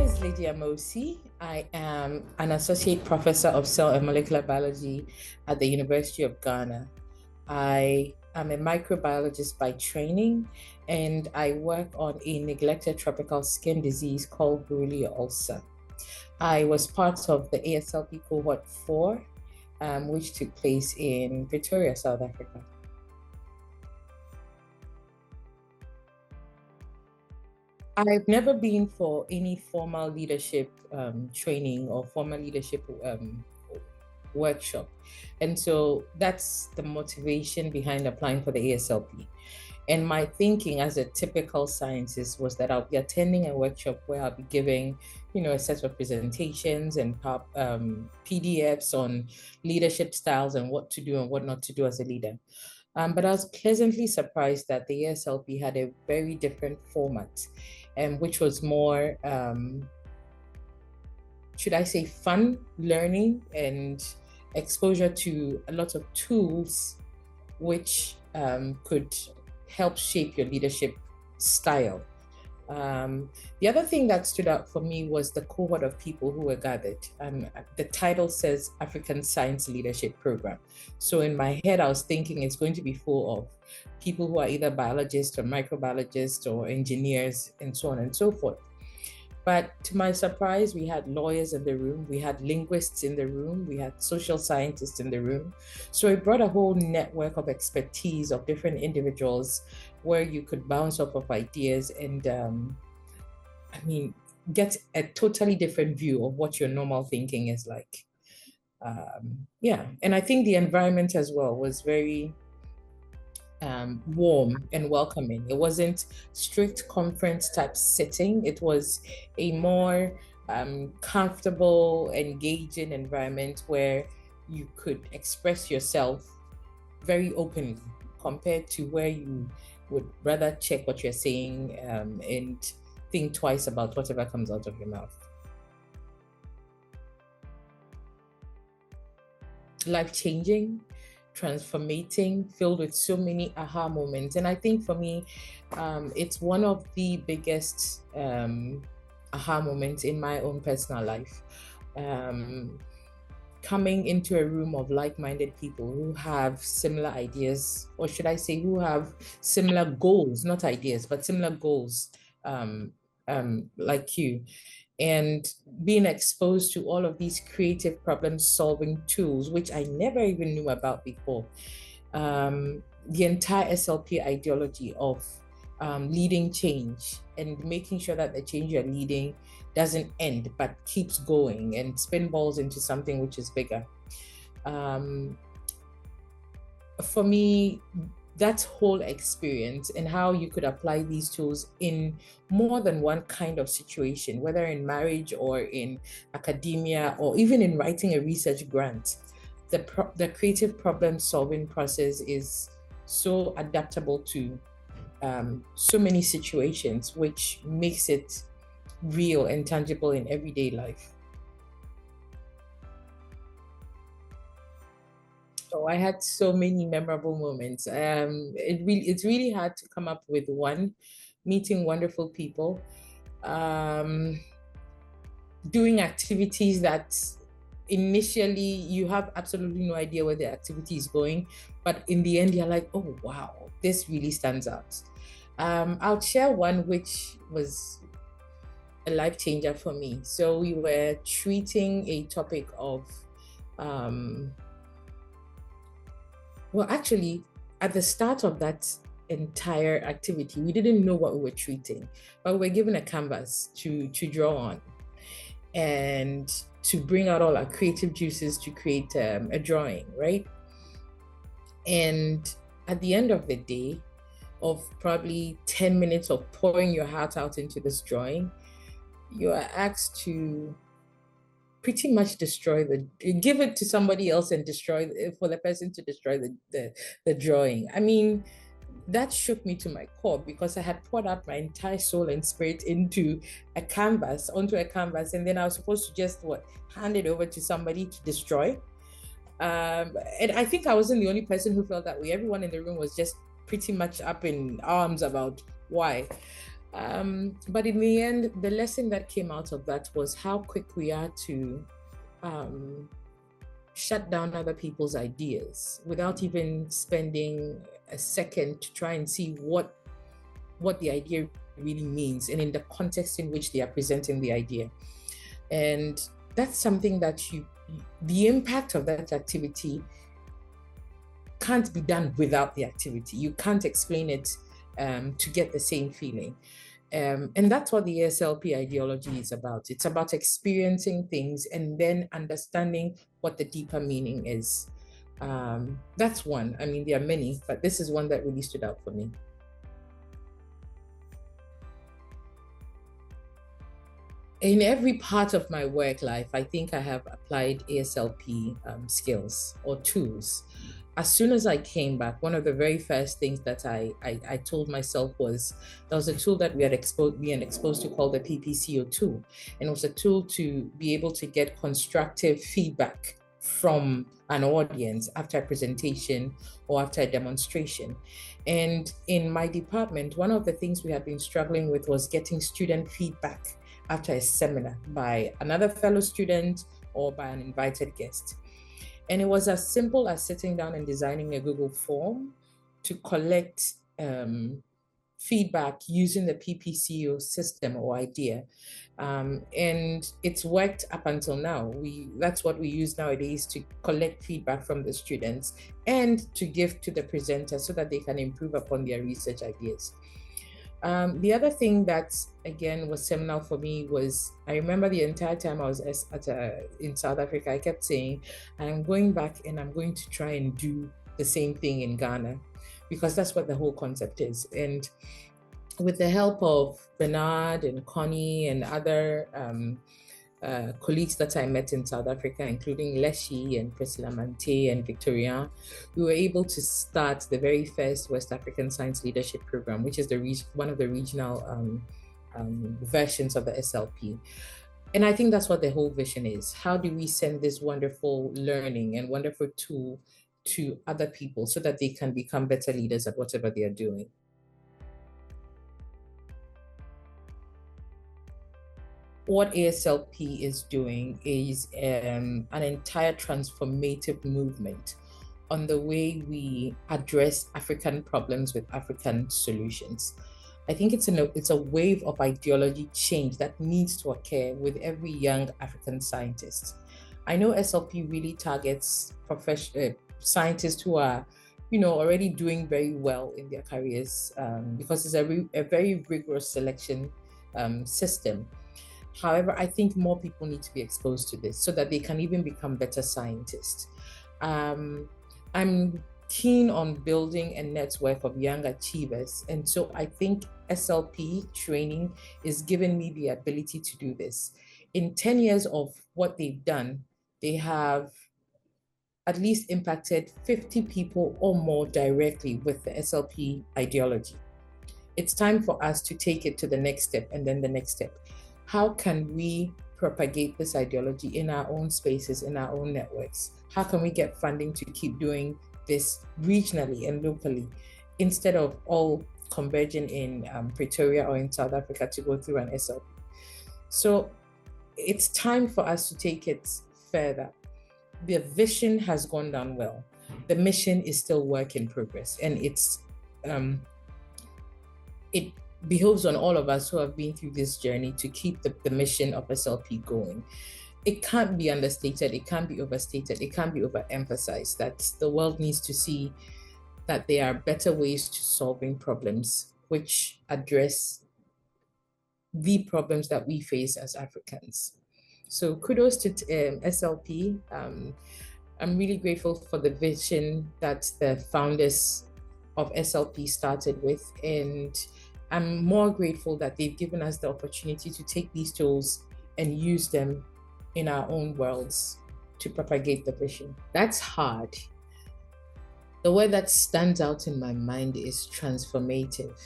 is Lydia Mosi. I am an associate professor of cell and molecular biology at the University of Ghana. I am a microbiologist by training, and I work on a neglected tropical skin disease called Borrelia ulcer. I was part of the ASLP cohort 4, which took place in Pretoria, South Africa. I've never been for any formal leadership training or formal leadership workshop. And so that's the motivation behind applying for the ASLP. And my thinking as a typical scientist was that I'll be attending a workshop where I'll be giving, a set of presentations and PDFs on leadership styles and what to do and what not to do as a leader. But I was pleasantly surprised that the ASLP had a very different format, which was more, should I say, fun learning and exposure to a lot of tools which could help shape your leadership style. The other thing that stood out for me was the cohort of people who were gathered. The title says African Science Leadership Program. So in my head, I was thinking it's going to be full of people who are either biologists or microbiologists or engineers and so on and so forth. But to my surprise, we had lawyers in the room, we had linguists in the room, we had social scientists in the room. So it brought a whole network of expertise of different individuals where you could bounce off of ideas and, get a totally different view of what your normal thinking is like. And I think the environment as well was very warm and welcoming. It wasn't strict conference type setting. It was a more comfortable, engaging environment where you could express yourself very openly compared to where you would rather check what you're saying and think twice about whatever comes out of your mouth. Life-changing, transformating, filled with so many aha moments. And I think for me, it's one of the biggest aha moments in my own personal life. Coming into a room of like-minded people who have similar ideas, or should I say who have similar goals, not ideas, but similar goals like you. And being exposed to all of these creative problem-solving tools, which I never even knew about before. The entire SLP ideology of leading change and making sure that the change you're leading doesn't end, but keeps going and spinballs into something which is bigger. For me, that whole experience and how you could apply these tools in more than one kind of situation, whether in marriage or in academia or even in writing a research grant. The creative problem solving process is so adaptable to so many situations, which makes it real and tangible in everyday life. Oh, I had so many memorable moments. It's really hard to come up with one. Meeting wonderful people, doing activities that initially you have absolutely no idea where the activity is going, but in the end you're like, oh wow, this really stands out. I'll share one which was a life changer for me. So we were treating a topic of well, actually, at the start of that entire activity, we didn't know what we were treating, but we were given a canvas to draw on and to bring out all our creative juices to create a drawing, right? And at the end of the day, of probably 10 minutes of pouring your heart out into this drawing, you are asked to pretty much give it to somebody else and for the person to destroy the drawing. I mean, that shook me to my core because I had poured out my entire soul and spirit onto a canvas, and then I was supposed to just hand it over to somebody to destroy. And I think I wasn't the only person who felt that way. Everyone in the room was just pretty much up in arms about why. But in the end, the lesson that came out of that was how quick we are to um, shut down other people's ideas without even spending a second to try and see what the idea really means and in the context in which they are presenting the idea. And that's something that the impact of that activity can't be done without the activity. You can't explain it to get the same feeling. And that's what the ASLP ideology is about. It's about experiencing things and then understanding what the deeper meaning is. That's one. I mean, there are many, but this is one that really stood out for me. In every part of my work life, I think I have applied ASLP skills or tools. As soon as I came back, one of the very first things that I told myself was there was a tool that we had exposed to called the PPCO tool. And it was a tool to be able to get constructive feedback from an audience after a presentation or after a demonstration. And in my department, one of the things we had been struggling with was getting student feedback after a seminar by another fellow student or by an invited guest. And it was as simple as sitting down and designing a Google form to collect feedback using the PPCO system or idea. And it's worked up until now. That's what we use nowadays to collect feedback from the students and to give to the presenter so that they can improve upon their research ideas. The other thing that, again, was seminal for me was I remember the entire time I was in South Africa, I kept saying, I'm going back and I'm going to try and do the same thing in Ghana, because that's what the whole concept is. And with the help of Bernard and Connie and other colleagues that I met in South Africa, including Leshi and Priscilla Mante and Victoria, we were able to start the very first West African Science Leadership Program, which is one of the regional versions of the SLP. And I think that's what the whole vision is. How do we send this wonderful learning and wonderful tool to other people so that they can become better leaders at whatever they are doing? What ASLP is doing is an entire transformative movement on the way we address African problems with African solutions. I think it's a wave of ideology change that needs to occur with every young African scientist. I know SLP really targets scientists who are, already doing very well in their careers because it's a very rigorous selection system. However, I think more people need to be exposed to this so that they can even become better scientists. I'm keen on building a network of young achievers. And so I think SLP training is giving me the ability to do this. In 10 years of what they've done, they have at least impacted 50 people or more directly with the SLP ideology. It's time for us to take it to the next step and then the next step. How can we propagate this ideology in our own spaces, in our own networks? How can we get funding to keep doing this regionally and locally instead of all converging in Pretoria or in South Africa to go through an SLP? So it's time for us to take it further. The vision has gone down well. The mission is still work in progress, and it behoves on all of us who have been through this journey to keep the mission of SLP going. It can't be understated, it can't be overstated, it can't be overemphasized that the world needs to see that there are better ways to solving problems which address the problems that we face as Africans. So kudos to SLP. I'm really grateful for the vision that the founders of SLP started with, and I'm more grateful that they've given us the opportunity to take these tools and use them in our own worlds to propagate the vision. That's hard. The word that stands out in my mind is transformative.